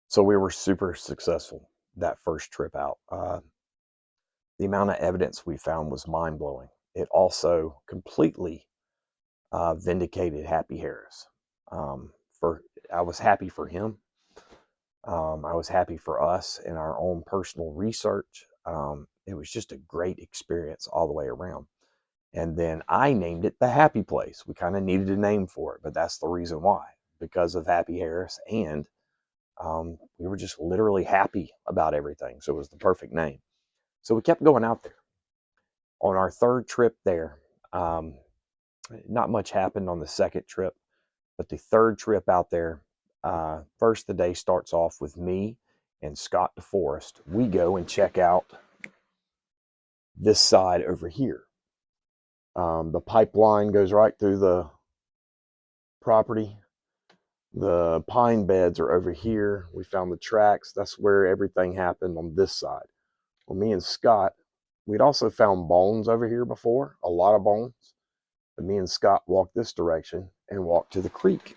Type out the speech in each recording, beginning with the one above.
So we were super successful that first trip out. The amount of evidence we found was mind blowing. It also completely vindicated Happy Harris. For I was happy for him. I was happy for us in our own personal research. It was just a great experience all the way around. And then I named it the Happy Place. We kind of needed a name for it, but that's the reason why, because of Happy Harris. And we were just literally happy about everything. So it was the perfect name. So we kept going out there. On our third trip there, um, not much happened on the second trip, but the third trip out there, first the day starts off with me and Scott DeForest. We go and check out this side over here. The pipeline goes right through the property. The pine beds are over here. We found the tracks. That's where everything happened on this side. Well, me and Scott, we'd also found bones over here before, a lot of bones. But me and Scott walked this direction and walked to the creek.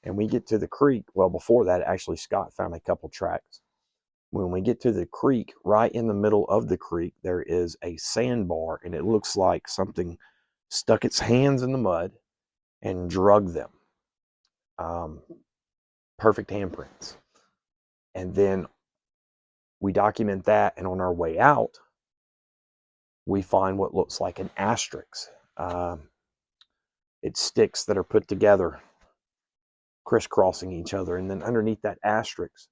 And we get to the creek. Well, before that, actually, Scott found a couple tracks. When we get to the creek, right in the middle of the creek, there is a sandbar, and it looks like something stuck its hands in the mud and drug them. Perfect handprints. And then we document that, and on our way out, we find what looks like an asterisk. It's sticks that are put together, crisscrossing each other, and then underneath that asterisk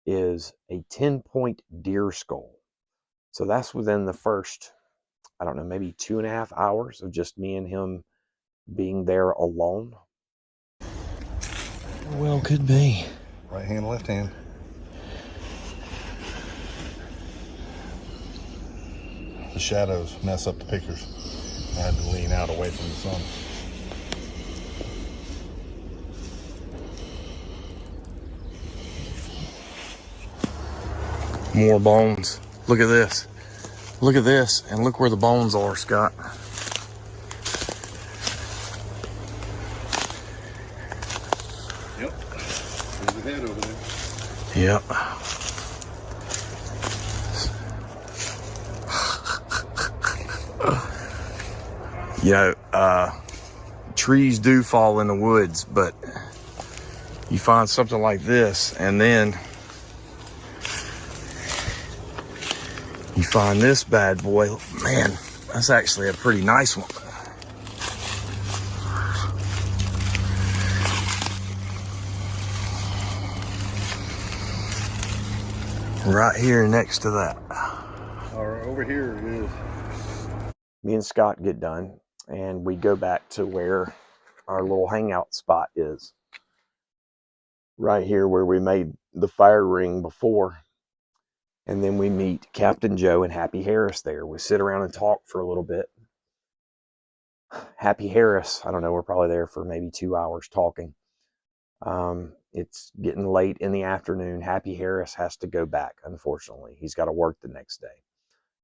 is a 10-point deer skull. So that's within the first, I don't know, maybe 2.5 hours of just me and him being there alone. Well, could be. Right hand, left hand. The shadows mess up the pictures. I had to lean out away from the sun. More bones. Look at this. Look at this, and look where the bones are, Scott. Yep. There's the head over there. Yep. You know, trees do fall in the woods, but you find something like this, and then you find this bad boy. Man, that's actually a pretty nice one. Right here next to that. Over here is. Me and Scott get done, and we go back to where our little hangout spot is. Right here where we made the fire ring before. And then we meet Captain Joe and Happy Harris there. We sit around and talk for a little bit. Happy Harris, I don't know, we're probably there for maybe 2 hours talking. It's getting late in the afternoon. Happy Harris has to go back, unfortunately. He's got to work the next day.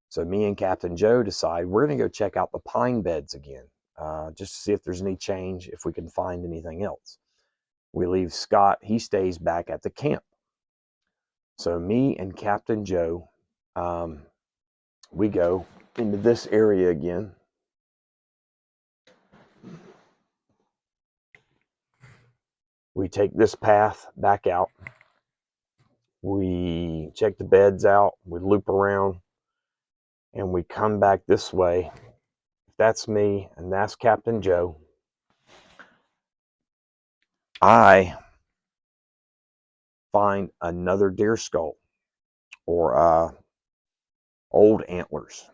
So me and Captain Joe decide we're going to go check out the pine beds again, just to see if there's any change, if we can find anything else. We leave Scott. He stays back at the camp. So me and Captain Joe, we go into this area again. We take this path back out. We check the beds out. We loop around. And we come back this way. That's me, and that's Captain Joe. I find another deer skull, or old antlers.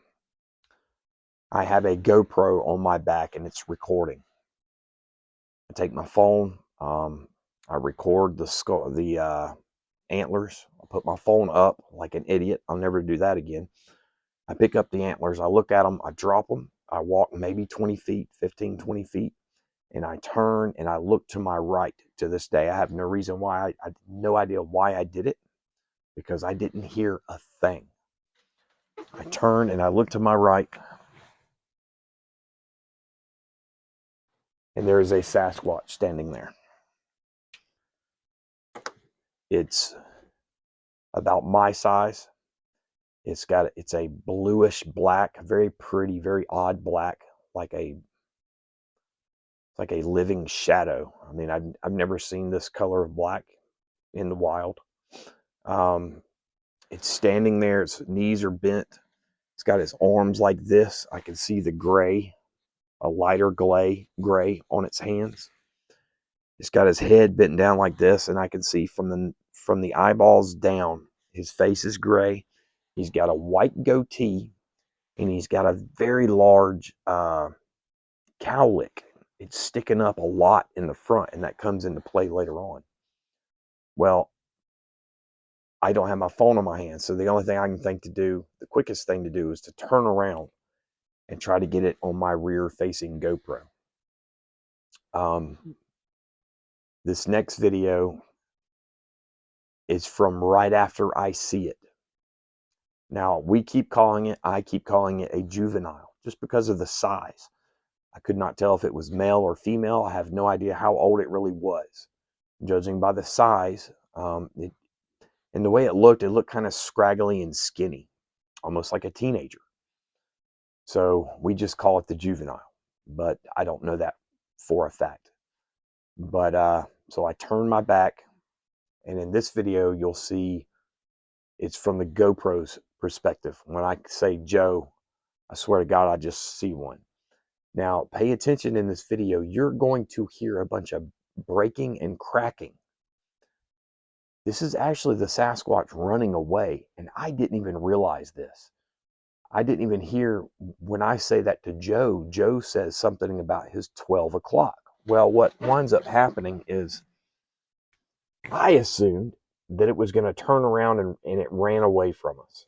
I have a GoPro on my back, and it's recording. I take my phone. I record the skull, the antlers. I put my phone up like an idiot. I'll never do that again. I pick up the antlers. I look at them. I drop them. I walk maybe 20 feet, 15, 20 feet. And I turn and I look to my right. To this day, I have no reason why. I have no idea why I did it, because I didn't hear a thing. I turn and I look to my right, and there is a Sasquatch standing there. It's about my size. It's a bluish black, very pretty, very odd black, like a living shadow. I mean, I've never seen this color of black in the wild. Um, it's standing there. Its knees are bent. It's got its arms like this. I can see the gray, a lighter gray on its hands. It's got his head bent down like this, and I can see from the eyeballs down, his face is gray. He's got a white goatee, and he's got a very large cowlick. It's sticking up a lot in the front, and that comes into play later on. Well, I don't have my phone on my hand, so the only thing I can think to do, the quickest thing to do, is to turn around and try to get it on my rear-facing GoPro. This next video is from right after I see it. Now, I keep calling it a juvenile, just because of the size. I could not tell if it was male or female. I have no idea how old it really was. Judging by the size, and the way it looked kind of scraggly and skinny, almost like a teenager. So we just call it the juvenile, but I don't know that for a fact. But so I turn my back, and in this video, you'll see it's from the GoPro's perspective. When I say Joe, I swear to God, I just see one. Now, pay attention in this video. You're going to hear a bunch of breaking and cracking. This is actually the Sasquatch running away, and I didn't even realize this. I didn't even hear when I say that to Joe. Joe says something about his 12 o'clock. Well, what winds up happening is I assumed that it was going to turn around and it ran away from us.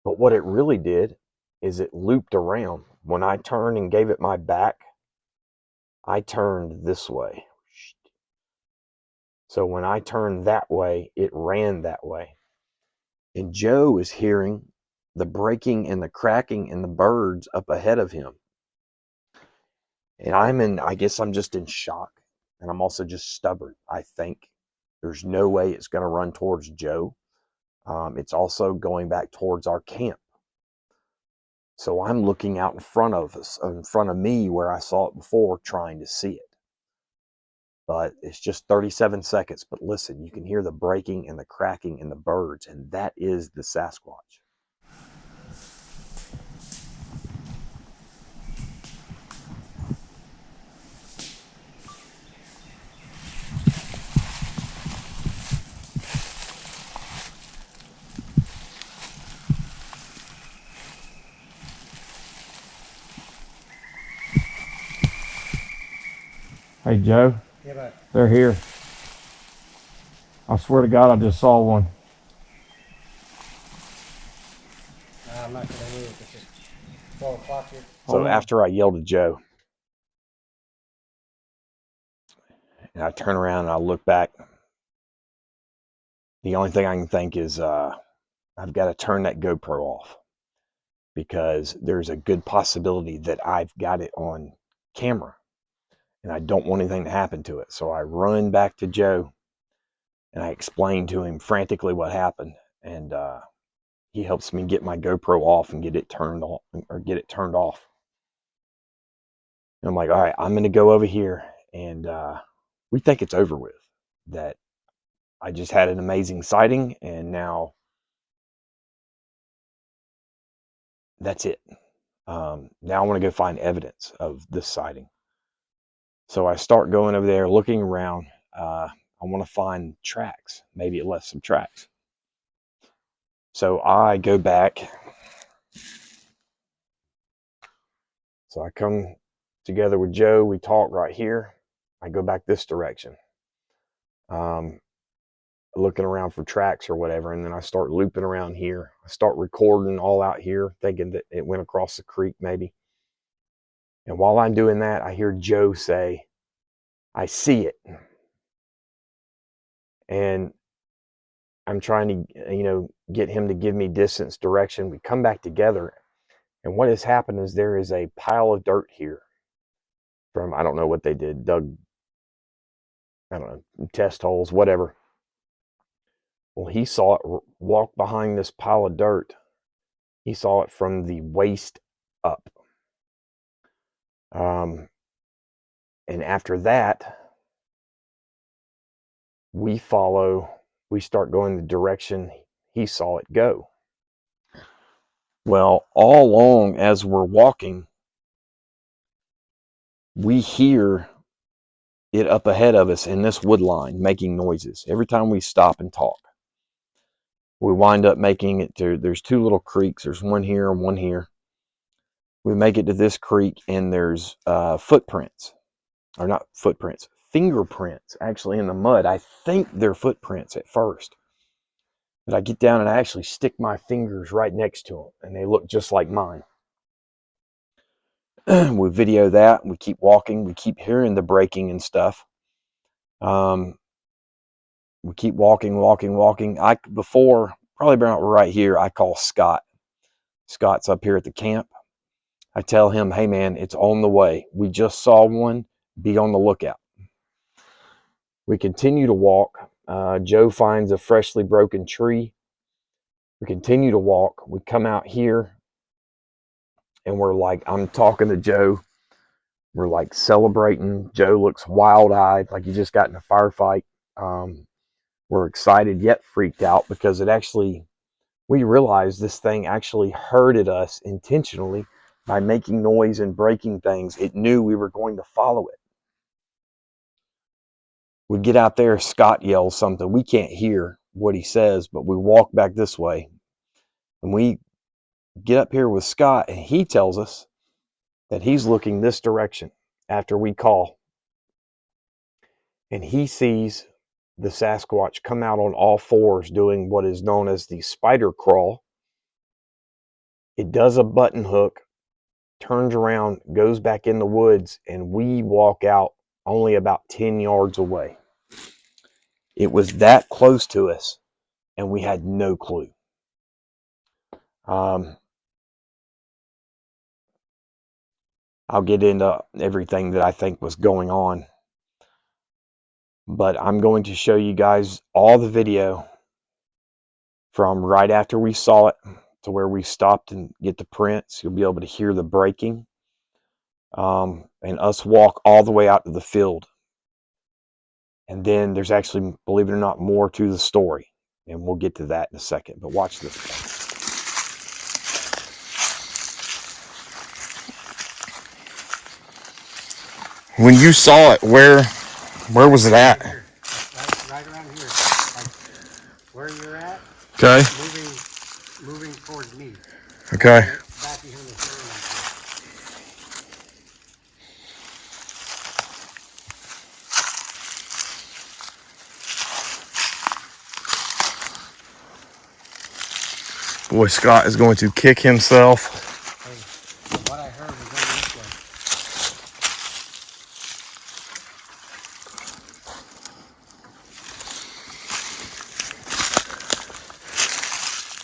But what it really did is it looped around. When I turned and gave it my back, I turned this way. So when I turned that way, it ran that way. And Joe is hearing the breaking and the cracking and the birds up ahead of him. And I guess I'm just in shock. And I'm also just stubborn. I think there's no way it's going to run towards Joe. It's also going back towards our camp. So I'm looking out in front of us, in front of me where I saw it before, trying to see it. But it's just 37 seconds. But listen, you can hear the breaking and the cracking and the birds, and that is the Sasquatch. Hey, Joe. Yeah, but They're here. I swear to God, I just saw one. I'm not going to move. It's just 12 o'clock here. So after I yelled at Joe, and I turn around and I look back, the only thing I can think is I've got to turn that GoPro off, because there's a good possibility that I've got it on camera and I don't want anything to happen to it. So I run back to Joe and I explain to him frantically what happened, and he helps me get my GoPro off and get it turned on, or get it turned off. And I'm like, all right, I'm going to go over here, and we think it's over with. That I just had an amazing sighting, and now that's it. Now I want to go find evidence of this sighting. So I start going over there, looking around. I want to find tracks. Maybe it left some tracks. So I go back. So I come together with Joe. We talk right here. I go back this direction, looking around for tracks or whatever. And then I start looping around here. I start recording all out here, thinking that it went across the creek maybe. And while I'm doing that, I hear Joe say, I see it. And I'm trying to, get him to give me distance, direction. We come back together. And what has happened is there is a pile of dirt here from, I don't know what they did, dug, I don't know, test holes, whatever. Well, he saw it walk behind this pile of dirt. He saw it from the waist up. And after that, we start going the direction he saw it go. Well, all along as we're walking, we hear it up ahead of us in this wood line making noises. Every time we stop and talk, we wind up making it to, there's two little creeks. There's one here and one here. We make it to this creek and there's footprints, or not footprints, fingerprints actually in the mud. I think they're footprints at first. But I get down and I actually stick my fingers right next to them, and they look just like mine. We video that. We keep walking. We keep hearing the breaking and stuff. We keep walking. Before, probably about right here, I call Scott. Scott's up here at the camp. I tell him, hey man, it's on the way. We just saw one. Be on the lookout. We continue to walk. Joe finds a freshly broken tree. We continue to walk. We come out here and we're like, I'm talking to Joe. We're like celebrating. Joe looks wild-eyed, like he just got in a firefight. We're excited yet freaked out because we realized this thing actually herded us intentionally by making noise and breaking things. It knew we were going to follow it. We get out there, Scott yells something. We can't hear what he says, but we walk back this way. And we get up here with Scott, and he tells us that he's looking this direction after we call. And he sees the Sasquatch come out on all fours doing what is known as the spider crawl. It does a button hook, turns around, goes back in the woods, and we walk out only about 10 yards away. It was that close to us, and we had no clue. I'll get into everything that I think was going on, but I'm going to show you guys all the video from right after we saw it to where we stopped and get the prints. You'll be able to hear the breaking, and us walk all the way out to the field. And then there's actually, believe it or not, more to the story, and we'll get to that in a second. But watch this. When you saw it, where was it at? Right around here, like where you're at. Okay. Moving towards me. Okay. Back behind the hill like this. Boy, Scott is going to kick himself. Hey, what I heard was going this way.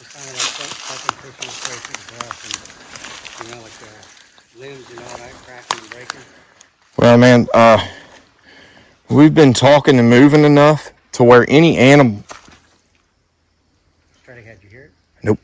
It sounded like something pushing its way through the brush, and like the limbs and all that cracking and breaking. Well, man, we've been talking and moving enough to where any animal. Straight ahead, you hear it? Nope.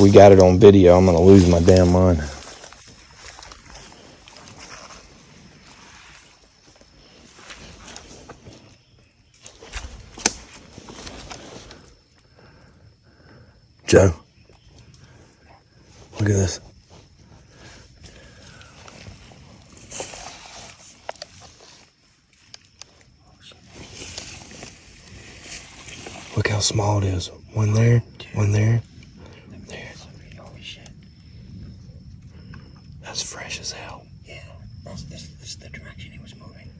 we got it on video, I'm gonna lose my damn mind. Joe, look at this. Look how small it is. One there, one there, there. Holy shit. That's fresh as hell. Yeah, this is the direction he was moving.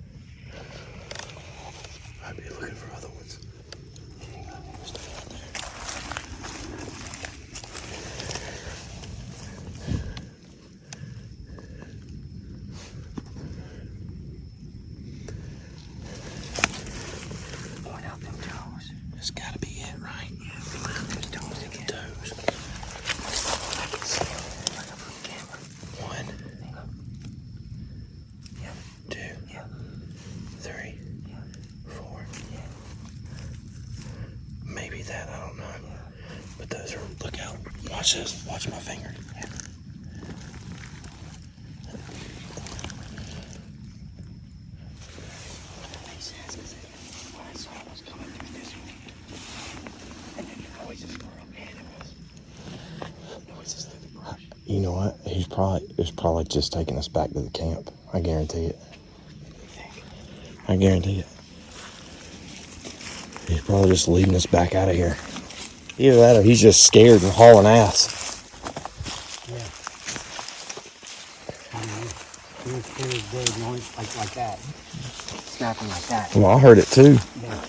I'd be looking for other ones. Point out them toes. That's gotta be it, right? Yeah, point out them toes again. Toes. I can see them. Like up on camera. One, Hang on. Yeah. 2, Yeah. 3, Yeah. 4. Yeah. Maybe that, I don't know. But those are, look out. Watch this. Watch my finger. Yeah. He says, because when I saw it was coming through this way, and then the noise is squirrel, man, it was noises through the brush. You know what? It's probably just taking us back to the camp. I guarantee it. I guarantee it. He's probably just leading us back out of here. Either that or he's just scared and hauling ass. Yeah. I mean, you would hear his big noise like that. Snapping like that. Well, I heard it too. Yeah.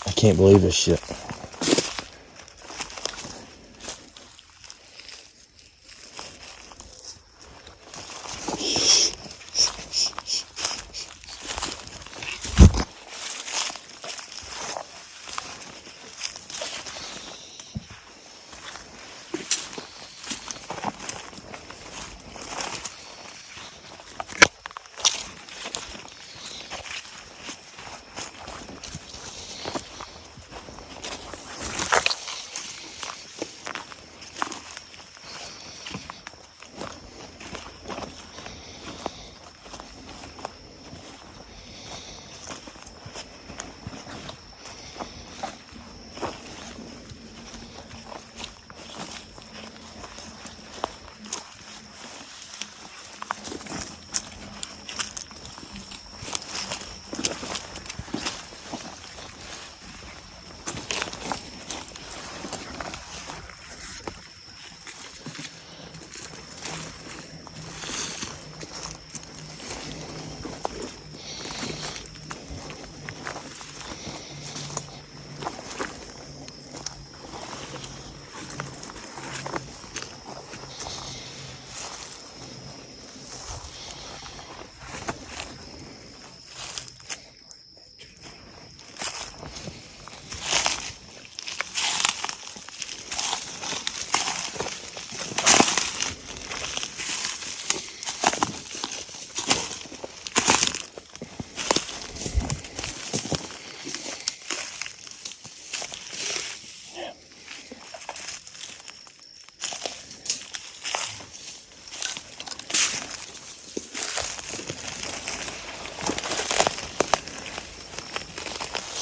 I can't believe this shit.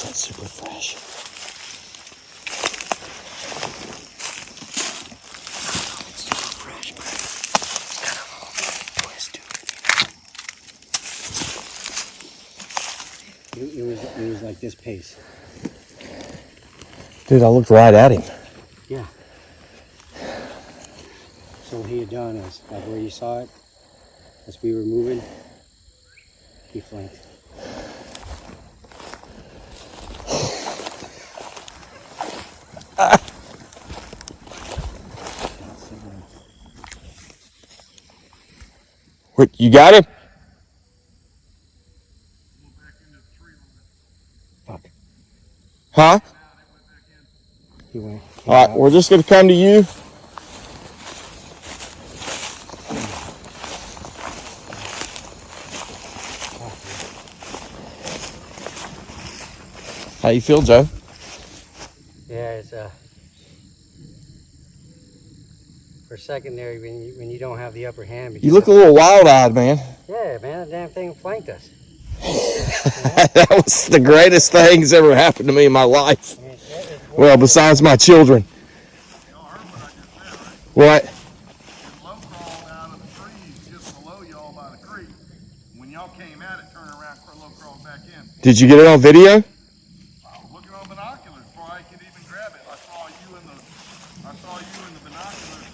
That's super fresh. It's super fresh, but it's got a little twist to it. It was like this pace. Dude, I looked right at him. Yeah. So what he had done is, like where you saw it, as we were moving, he flanked. What, you got him? Fuck. Huh? He went. All right, we're just gonna come to you. How you feel, Joe? Yeah, it's for secondary when you don't have the upper hand. You look a little wild-eyed, man. Yeah, man, that damn thing flanked us. That was the greatest thing that's ever happened to me in my life. I mean, it's Well, besides my children. Y'all heard what I just said, right? What? It low crawled out of the trees just below y'all by the creek. When y'all came at it, turned around, low crawled back in. Did you get it on video? I was looking on binoculars before I could even grab it. I saw you in the binoculars